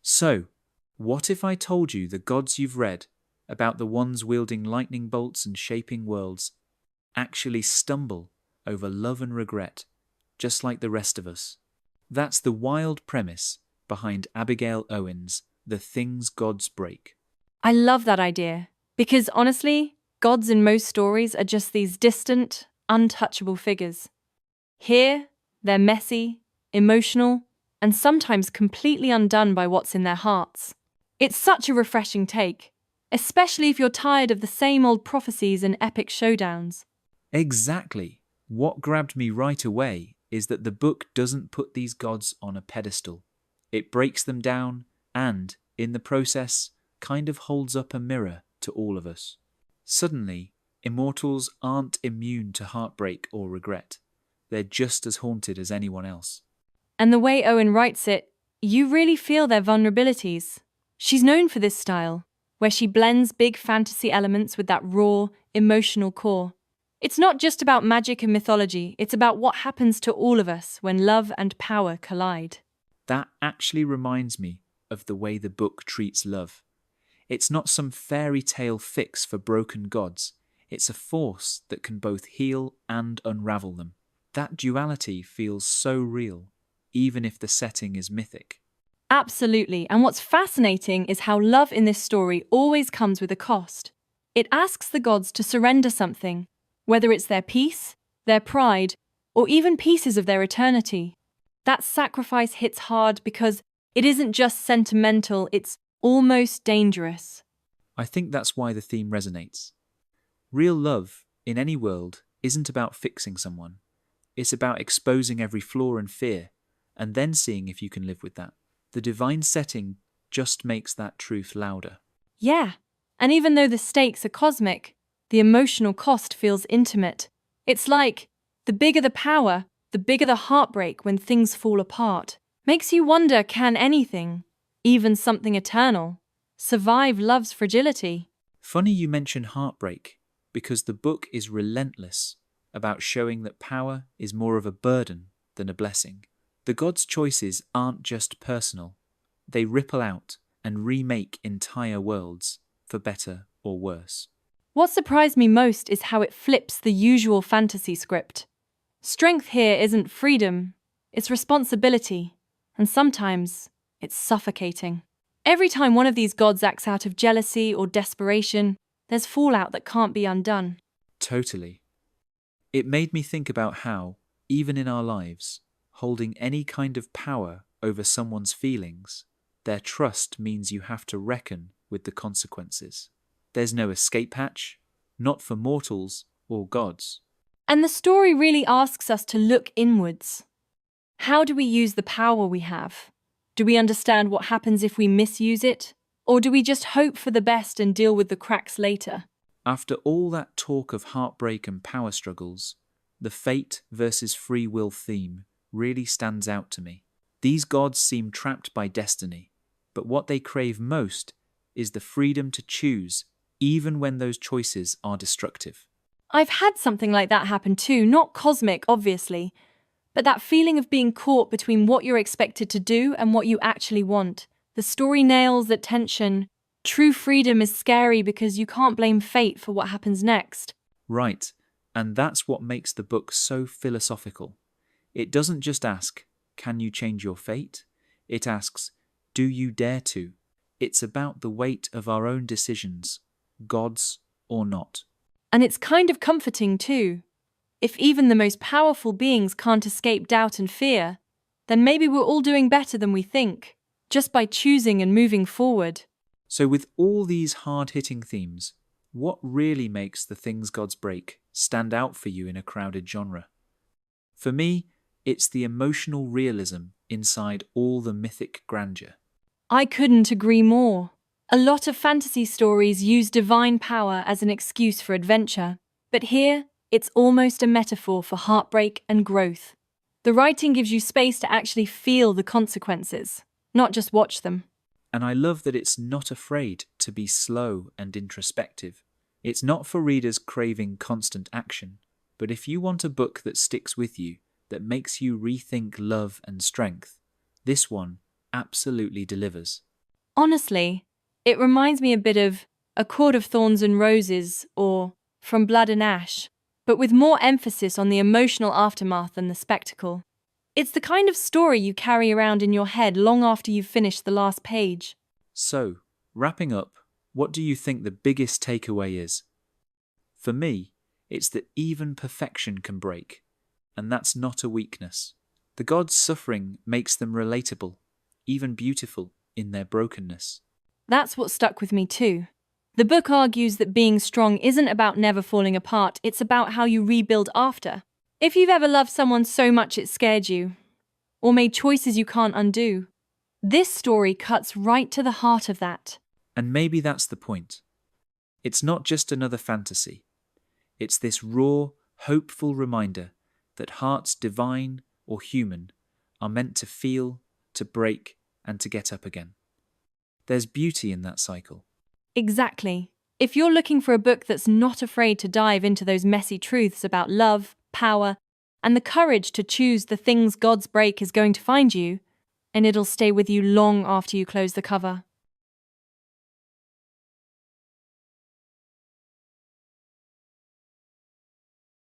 So, what if I told you the gods you've read about, the ones wielding lightning bolts and shaping worlds, actually stumble over love and regret, just like the rest of us? That's the wild premise behind Abigail Owen's The Things Gods Break. I love that idea, because honestly, gods in most stories are just these distant, untouchable figures. Here, they're messy, emotional, and sometimes completely undone by what's in their hearts. It's such a refreshing take, especially if you're tired of the same old prophecies and epic showdowns. Exactly. What grabbed me right away is that the book doesn't put these gods on a pedestal. It breaks them down and, in the process, kind of holds up a mirror to all of us. Suddenly, immortals aren't immune to heartbreak or regret. They're just as haunted as anyone else. And the way Owen writes it, you really feel their vulnerabilities. She's known for this style, where she blends big fantasy elements with that raw, emotional core. It's not just about magic and mythology, it's about what happens to all of us when love and power collide. That actually reminds me of the way the book treats love. It's not some fairy tale fix for broken gods. It's a force that can both heal and unravel them. That duality feels so real, even if the setting is mythic. Absolutely, and what's fascinating is how love in this story always comes with a cost. It asks the gods to surrender something, whether it's their peace, their pride, or even pieces of their eternity. That sacrifice hits hard because it isn't just sentimental, it's almost dangerous. I think that's why the theme resonates. Real love, in any world, isn't about fixing someone. It's about exposing every flaw and fear, and then seeing if you can live with that. The divine setting just makes that truth louder. Yeah, and even though the stakes are cosmic, the emotional cost feels intimate. It's like, the bigger the power, the bigger the heartbreak when things fall apart. Makes you wonder, can anything, even something eternal, survive love's fragility? Funny you mention heartbreak, because the book is relentless about showing that power is more of a burden than a blessing. The gods' choices aren't just personal. They ripple out and remake entire worlds, for better or worse. What surprised me most is how it flips the usual fantasy script. Strength here isn't freedom, it's responsibility, and sometimes it's suffocating. Every time one of these gods acts out of jealousy or desperation, there's fallout that can't be undone. Totally. It made me think about how, even in our lives, holding any kind of power over someone's feelings, their trust means you have to reckon with the consequences. There's no escape hatch, not for mortals or gods. And the story really asks us to look inwards. How do we use the power we have? Do we understand what happens if we misuse it? Or do we just hope for the best and deal with the cracks later? After all that talk of heartbreak and power struggles, the fate versus free will theme really stands out to me. These gods seem trapped by destiny, but what they crave most is the freedom to choose, even when those choices are destructive. I've had something like that happen too, not cosmic, obviously, but that feeling of being caught between what you're expected to do and what you actually want. The story nails that tension. True freedom is scary because you can't blame fate for what happens next. Right, and that's what makes the book so philosophical. It doesn't just ask, can you change your fate? It asks, do you dare to? It's about the weight of our own decisions, gods or not. And it's kind of comforting too. If even the most powerful beings can't escape doubt and fear, then maybe we're all doing better than we think, just by choosing and moving forward. So with all these hard-hitting themes, what really makes The Things Gods Break stand out for you in a crowded genre? For me, it's the emotional realism inside all the mythic grandeur. I couldn't agree more. A lot of fantasy stories use divine power as an excuse for adventure, but here, it's almost a metaphor for heartbreak and growth. The writing gives you space to actually feel the consequences, not just watch them. And I love that it's not afraid to be slow and introspective. It's not for readers craving constant action, but if you want a book that sticks with you, that makes you rethink love and strength, this one absolutely delivers. Honestly, it reminds me a bit of A Court of Thorns and Roses or From Blood and Ash, but with more emphasis on the emotional aftermath than the spectacle. It's the kind of story you carry around in your head long after you've finished the last page. So, wrapping up, what do you think the biggest takeaway is? For me, it's that even perfection can break, and that's not a weakness. The gods' suffering makes them relatable, even beautiful, in their brokenness. That's what stuck with me too. The book argues that being strong isn't about never falling apart, it's about how you rebuild after. If you've ever loved someone so much it scared you, or made choices you can't undo, this story cuts right to the heart of that. And maybe that's the point. It's not just another fantasy. It's this raw, hopeful reminder that hearts divine or human are meant to feel, to break, and to get up again. There's beauty in that cycle. Exactly. If you're looking for a book that's not afraid to dive into those messy truths about love, power, and the courage to choose the things God's break is going to find you, and it'll stay with you long after you close the cover.